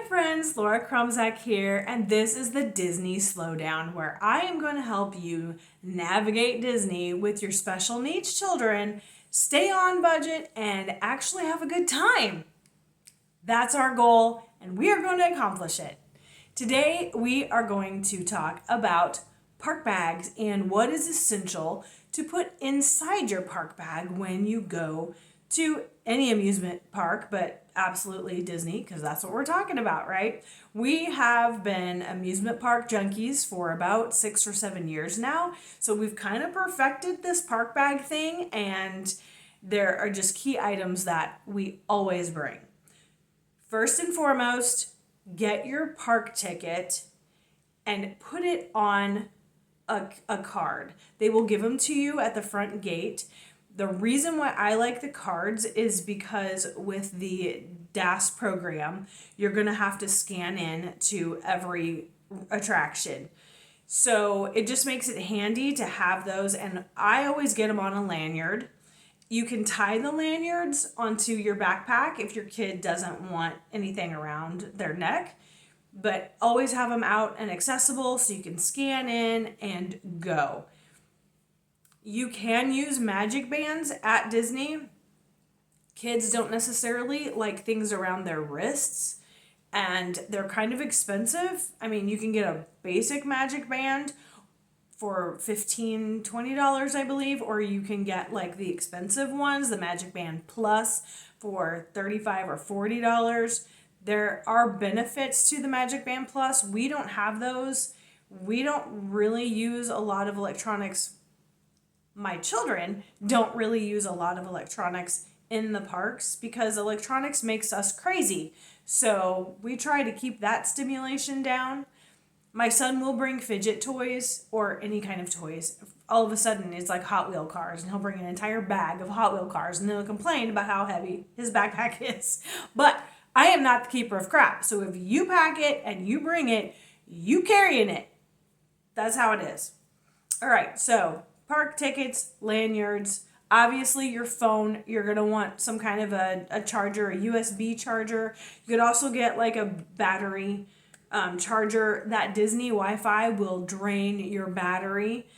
friends, Laura Krumzak here, and this is the Disney Slowdown, where I am going to help you navigate Disney with your special needs children, stay on budget, and actually have a good time. That's our goal, and we are going to accomplish it. Today, we are going to talk about park bags and what is essential to put inside your park bag when you go to any amusement park, but absolutely Disney, because that's what we're talking about, right? We have been amusement park junkies for about 6 or 7 years now, so we've kind of perfected this park bag thing, and there are just key items that we always bring. First and foremost, get your park ticket and put it on a card. They will give them to you at the front gate. The reason why I like the cards is because with the DAS program, you're going to have to scan in to every attraction. So it just makes it handy to have those, and I always get them on a lanyard. You can tie the lanyards onto your backpack if your kid doesn't want anything around their neck, but always have them out and accessible so you can scan in and go. You can use magic bands at Disney. Kids don't necessarily like things around their wrists, and they're kind of expensive. I mean, you can get a basic magic band for $15, $20, I believe, or you can get like the expensive ones, the Magic Band Plus, for $35 or $40. There are benefits to the Magic Band Plus. We don't have those. We don't really use a lot of electronics. My children don't really use a lot of electronics in the parks because electronics makes us crazy. So we try to keep that stimulation down. My son will bring fidget toys or any kind of toys. All of a sudden, it's like Hot Wheel cars, and he'll bring an entire bag of Hot Wheel cars, and then he'll complain about how heavy his backpack is. But I am not the keeper of crap. So if you pack it and you bring it, you carrying it. That's how it is. All right, so park tickets, lanyards, obviously your phone, you're going to want some kind of a charger, a USB charger. You could also get like a battery charger. That Disney Wi-Fi will drain your battery.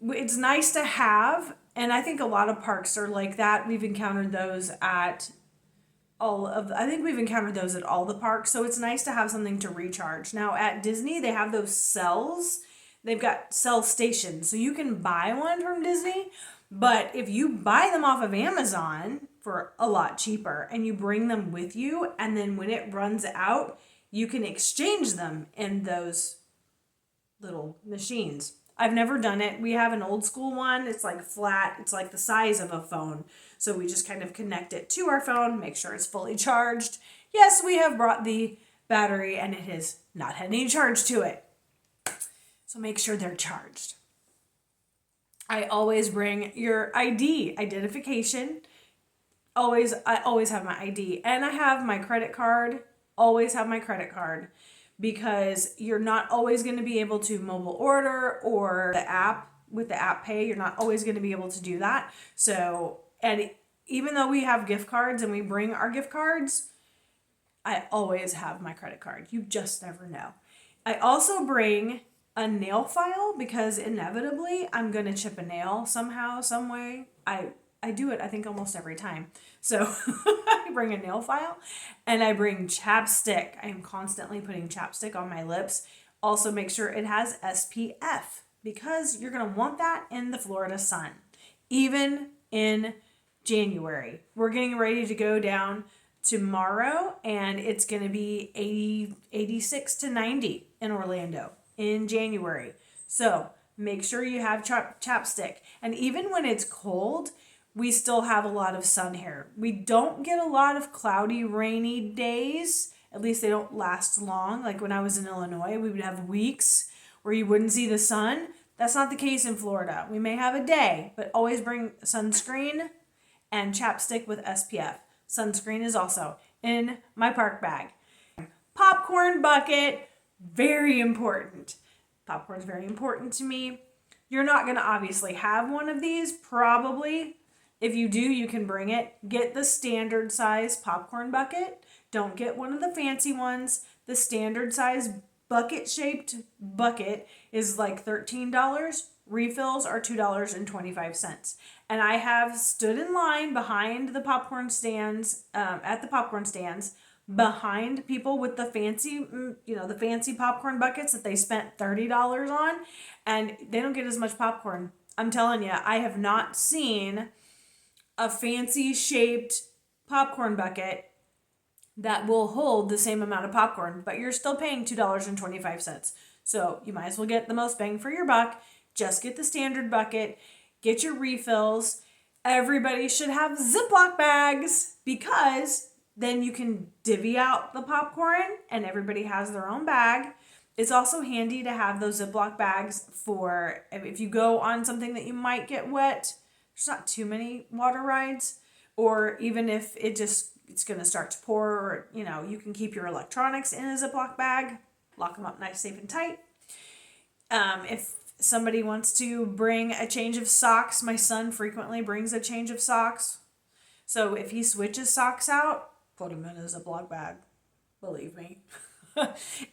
It's nice to have, and I think a lot of parks are like that. We've encountered those at all the parks, so it's nice to have something to recharge. Now at Disney, they have those cells. They've got cell stations, so you can buy one from Disney, but if you buy them off of Amazon for a lot cheaper and you bring them with you, and then when it runs out, you can exchange them in those little machines. I've never done it. We have an old school one. It's like flat. It's like the size of a phone. So we just kind of connect it to our phone, make sure it's fully charged. Yes, we have brought the battery and it has not had any charge to it. So make sure they're charged. I always bring your ID, identification. I always have my ID, and I have my credit card. Always have my credit card, because you're not always going to be able to mobile order or with the app pay. You're not always going to be able to do that. So, and even though we have gift cards and we bring our gift cards, I always have my credit card. You just never know. I also bring a nail file because inevitably I'm going to chip a nail somehow, some way. I do it, I think, almost every time. So I bring a nail file, and I bring chapstick. I am constantly putting chapstick on my lips. Also make sure it has SPF, because you're going to want that in the Florida sun. Even in January. We're getting ready to go down tomorrow, and it's going to be 86 to 90 in Orlando in January. So make sure you have chapstick. And even when it's cold, we still have a lot of sun here. We don't get a lot of cloudy, rainy days. At least they don't last long. Like when I was in Illinois, we would have weeks where you wouldn't see the sun. That's not the case in Florida. We may have a day, but always bring sunscreen and chapstick with SPF. Sunscreen is also in my park bag. Popcorn bucket, very important. Popcorn is very important to me. You're not going to obviously have one of these, probably. If you do, you can bring it. Get the standard size popcorn bucket. Don't get one of the fancy ones. The standard size bucket shaped bucket is like $13. Refills are $2.25. And I have stood in line behind the popcorn stands, at the popcorn stands, behind people with the fancy, the fancy popcorn buckets that they spent $30 on, and they don't get as much popcorn. I'm telling you, I have not seen a fancy shaped popcorn bucket that will hold the same amount of popcorn, but you're still paying $2.25. So you might as well get the most bang for your buck. Just get the standard bucket, get your refills. Everybody should have Ziploc bags because then you can divvy out the popcorn and everybody has their own bag. It's also handy to have those Ziploc bags for if you go on something that you might get wet. There's not too many water rides, or even if it's going to start to pour, or you can keep your electronics in a Ziploc bag, lock them up nice, safe, and tight. If somebody wants to bring a change of socks, my son frequently brings a change of socks. So if he switches socks out, put them in a Ziploc bag. Believe me.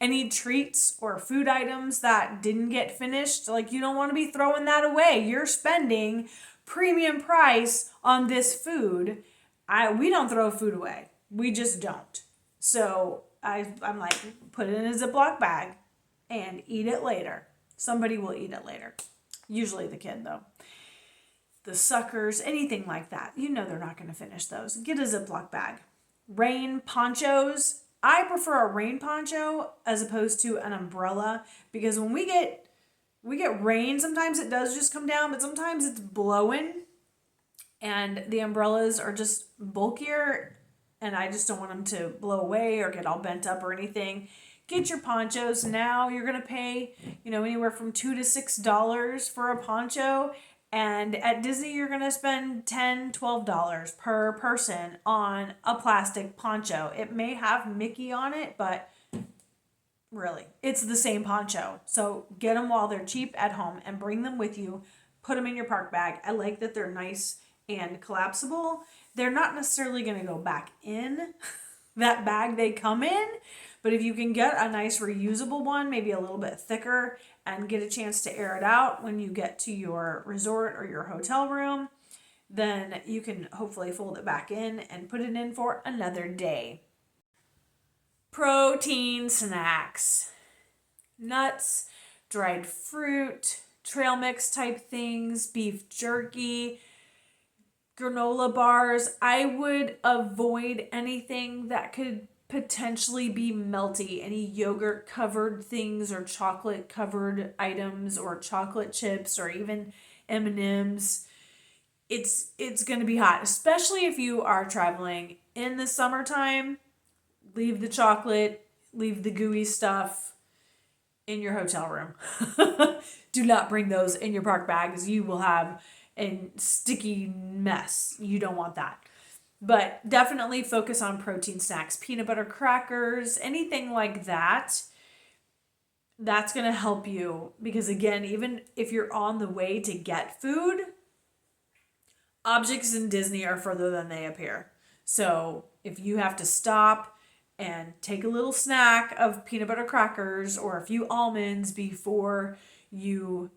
Any treats or food items that didn't get finished, like you don't want to be throwing that away. You're spending premium price on this food. We don't throw food away. We just don't. So I'm like, put it in a Ziploc bag and eat it later. Somebody will eat it later. Usually the kid, though. The suckers, anything like that. They're not going to finish those. Get a Ziploc bag. Rain ponchos. I prefer a rain poncho as opposed to an umbrella, because when we get rain, sometimes it does just come down, but sometimes it's blowing and the umbrellas are just bulkier and I just don't want them to blow away or get all bent up or anything. Get your ponchos. Now you're going to pay, anywhere from $2 to $6 for a poncho. And at Disney, you're going to spend $10, $12 per person on a plastic poncho. It may have Mickey on it, but really, it's the same poncho. So get them while they're cheap at home and bring them with you. Put them in your park bag. I like that they're nice and collapsible. They're not necessarily going to go back in that bag they come in, but if you can get a nice reusable one, maybe a little bit thicker, and get a chance to air it out when you get to your resort or your hotel room, then you can hopefully fold it back in and put it in for another day. Protein snacks. Nuts, dried fruit, trail mix type things, beef jerky, granola bars. I would avoid anything that could potentially be melty, any yogurt covered things or chocolate covered items or chocolate chips or even M&Ms. It's going to be hot, especially if you are traveling in the summertime. Leave the chocolate, leave the gooey stuff in your hotel room. Do not bring those in your park bags. You will have a sticky mess. You don't want that. But definitely focus on protein snacks, peanut butter crackers, anything like that. That's going to help you because, again, even if you're on the way to get food, objects in Disney are further than they appear. So if you have to stop and take a little snack of peanut butter crackers or a few almonds before you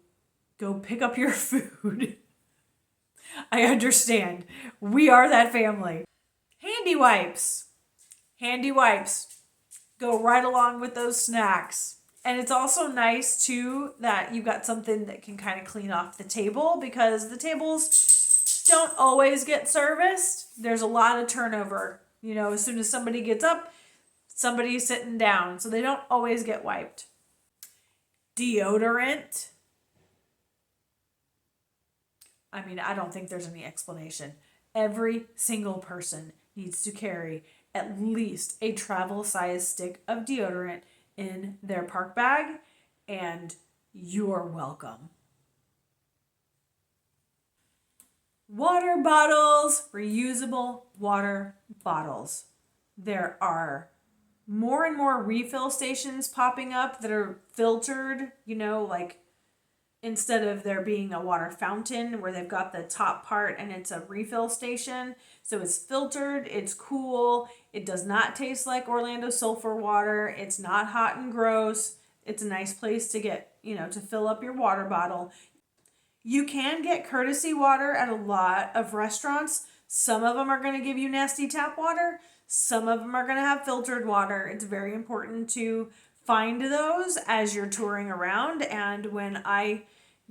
go pick up your food, I understand. We are that family. Handy wipes. Handy wipes go right along with those snacks. And it's also nice, too, that you've got something that can kind of clean off the table because the tables don't always get serviced. There's a lot of turnover. As soon as somebody gets up, somebody's sitting down. So they don't always get wiped. Deodorant. I don't think there's any explanation. Every single person needs to carry at least a travel-sized stick of deodorant in their park bag, and you're welcome. Water bottles, reusable water bottles. There are more and more refill stations popping up that are filtered, like instead of there being a water fountain where they've got the top part and it's a refill station. So it's filtered, it's cool, it does not taste like Orlando sulfur water, it's not hot and gross. It's a nice place to get, to fill up your water bottle. You can get courtesy water at a lot of restaurants. Some of them are going to give you nasty tap water. Some of them are going to have filtered water. It's very important to find those as you're touring around. And when I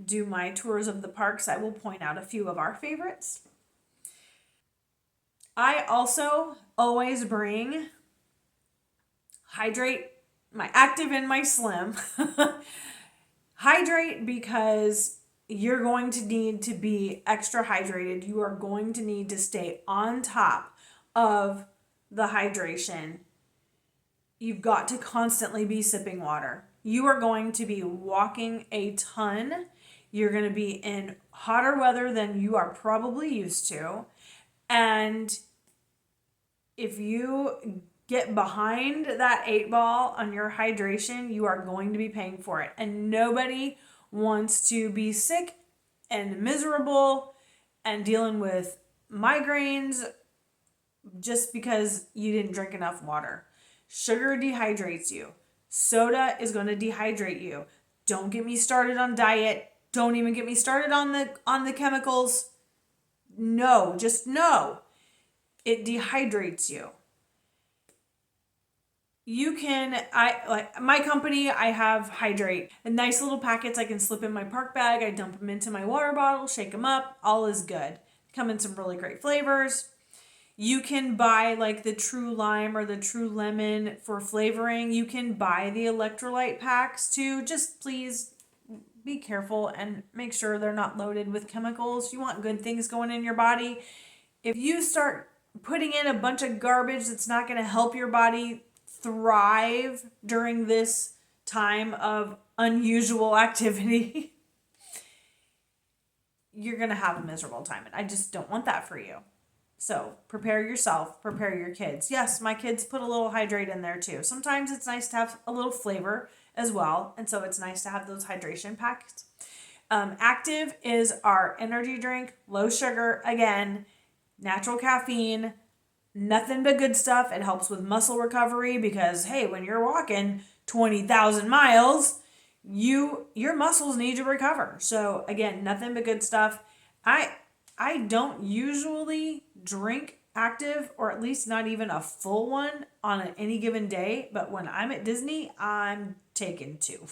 do my tours of the parks, I will point out a few of our favorites. I also always bring Hydrate, my Active and my Slim. Hydrate because you're going to need to be extra hydrated. You are going to need to stay on top of the hydration. You've got to constantly be sipping water. You are going to be walking a ton. You're going to be in hotter weather than you are probably used to. And if you get behind that 8 ball on your hydration, you are going to be paying for it. And nobody wants to be sick and miserable and dealing with migraines just because you didn't drink enough water. Sugar dehydrates you. Soda is going to dehydrate you. Don't get me started on diet. Don't even get me started on the chemicals. No, just no. It dehydrates you. You can, like my company, I have Hydrate. And nice little packets I can slip in my park bag. I dump them into my water bottle, shake them up. All is good. Come in some really great flavors. You can buy like the True Lime or the True Lemon for flavoring. You can buy the electrolyte packs too. Just please be careful and make sure they're not loaded with chemicals. You want good things going in your body. If you start putting in a bunch of garbage that's not going to help your body thrive during this time of unusual activity, you're going to have a miserable time. And I just don't want that for you. So prepare yourself, prepare your kids. Yes, my kids put a little Hydrate in there too. Sometimes it's nice to have a little flavor as well. And so it's nice to have those hydration packs. Active is our energy drink, low sugar, again, natural caffeine, nothing but good stuff. It helps with muscle recovery because, hey, when you're walking 20,000 miles, your muscles need to recover. So again, nothing but good stuff. I don't usually drink Active, or at least not even a full one on any given day. But when I'm at Disney, I'm taking 2.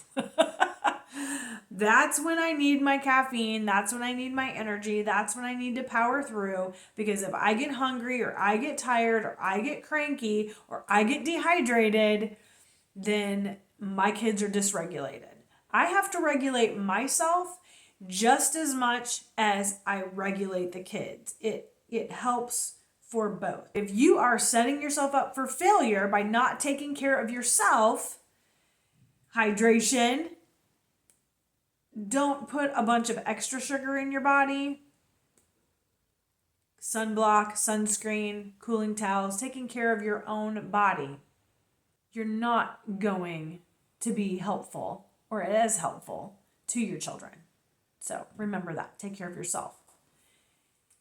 That's when I need my caffeine. That's when I need my energy. That's when I need to power through. Because if I get hungry or I get tired or I get cranky or I get dehydrated, then my kids are dysregulated. I have to regulate myself just as much as I regulate the kids. It helps for both. If you are setting yourself up for failure by not taking care of yourself, hydration, don't put a bunch of extra sugar in your body, sunblock, sunscreen, cooling towels, taking care of your own body, you're not going to be helpful or as helpful to your children. So remember that. Take care of yourself.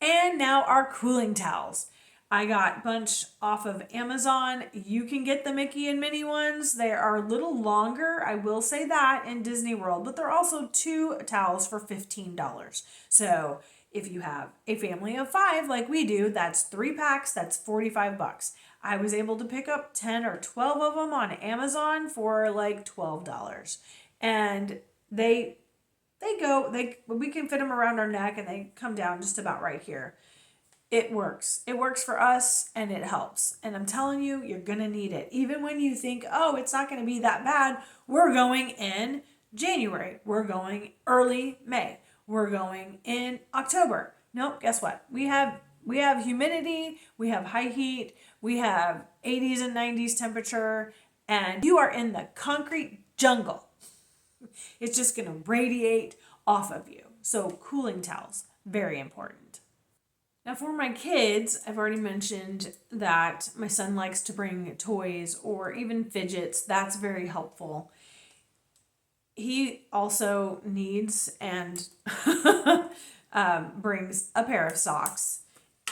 And now our cooling towels. I got a bunch off of Amazon. You can get the Mickey and Minnie ones. They are a little longer, I will say that, in Disney World, but they're also 2 towels for $15. So if you have a family of 5 like we do, that's 3 packs, that's $45. I was able to pick up 10 or 12 of them on Amazon for like $12. And we can fit them around our neck and they come down just about right here. It works. It works for us and it helps. And I'm telling you, you're going to need it. Even when you think, oh, it's not going to be that bad, we're going in January. We're going early May. We're going in October. Nope, guess what? We have humidity, we have high heat, we have 80s and 90s temperature, and you are in the concrete jungle. It's just going to radiate off of you. So cooling towels, very important. Now for my kids, I've already mentioned that my son likes to bring toys or even fidgets. That's very helpful. he also needs and brings a pair of socks.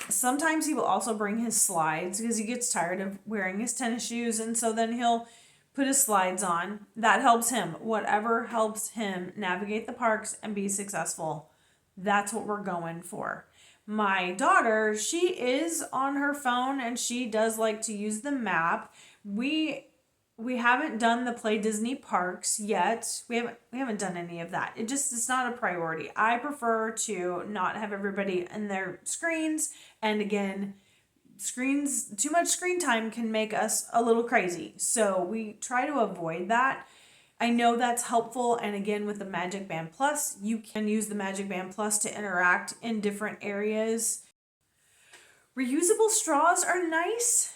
Sometimes he will also bring his slides because he gets tired of wearing his tennis shoes, and so then he'll put his slides on. That helps him. Whatever helps him navigate the parks and be successful, that's what we're going for. My daughter, she is on her phone and she does like to use the map. We haven't done the Play Disney Parks yet. We haven't done any of that. It's not a priority. I prefer to not have everybody in their screens, and again, too much screen time can make us a little crazy. So we try to avoid that. I know that's helpful, and again, with the Magic Band Plus, you can use the Magic Band Plus to interact in different areas. Reusable straws are nice.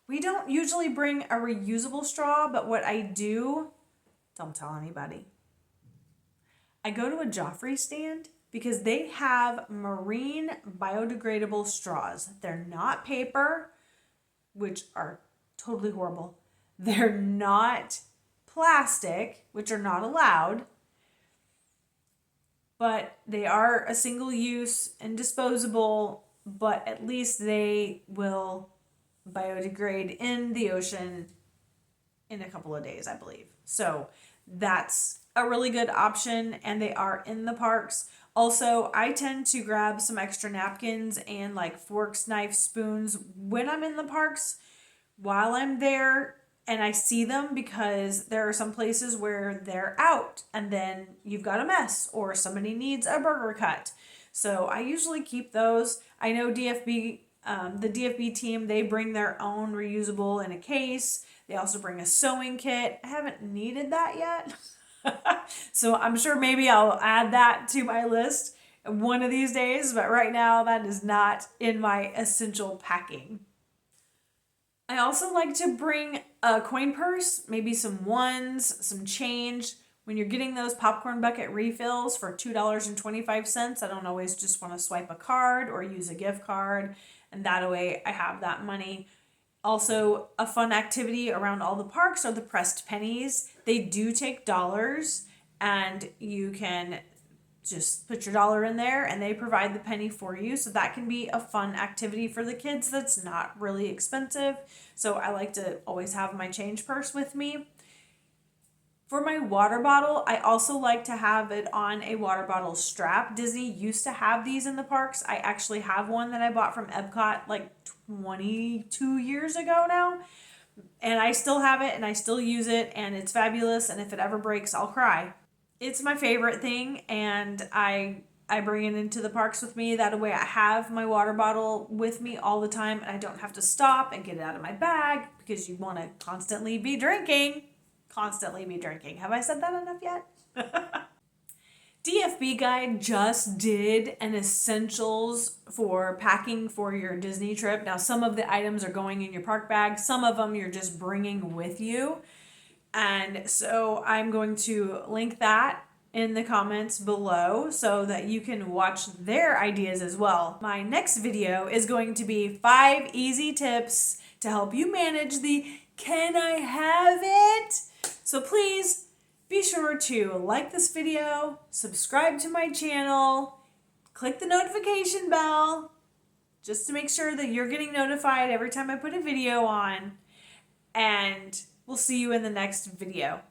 We don't usually bring a reusable straw, but what I do, don't tell anybody. I go to a Joffrey stand because they have marine biodegradable straws. They're not paper, which are totally horrible. They're not plastic, which are not allowed, but they are a single use and disposable, but at least they will biodegrade in the ocean in a couple of days, I believe. So that's a really good option, and they are in the parks. Also, I tend to grab some extra napkins and like forks, knives, spoons when I'm in the parks while I'm there and I see them, because there are some places where they're out and then you've got a mess or somebody needs a burger cut. So I usually keep those. I know the DFB team, they bring their own reusable in a case. They also bring a sewing kit. I haven't needed that yet. So I'm sure maybe I'll add that to my list one of these days, but right now that is not in my essential packing. I also like to bring a coin purse, maybe some ones, some change. When you're getting those popcorn bucket refills for $2.25, I don't always just want to swipe a card or use a gift card, and that way I have that money. Also, a fun activity around all the parks are the pressed pennies. They do take dollars, and you can just put your dollar in there and they provide the penny for you. So that can be a fun activity for the kids that's not really expensive. So I like to always have my change purse with me. For my water bottle, I also like to have it on a water bottle strap. Disney used to have these in the parks. I actually have one that I bought from Epcot like 22 years ago now. And I still have it and I still use it, and it's fabulous. And if it ever breaks, I'll cry. It's my favorite thing, and I bring it into the parks with me. That way I have my water bottle with me all the time, and I don't have to stop and get it out of my bag, because you want to constantly be drinking. Constantly be drinking. Have I said that enough yet? DFB Guide just did an essentials for packing for your Disney trip. Now, some of the items are going in your park bag. Some of them you're just bringing with you. And so I'm going to link that in the comments below so that you can watch their ideas as well. My next video is going to be 5 easy tips to help you manage the "can I have it?" So please be sure to like this video, subscribe to my channel, click the notification bell just to make sure that you're getting notified every time I put a video on, and we'll see you in the next video.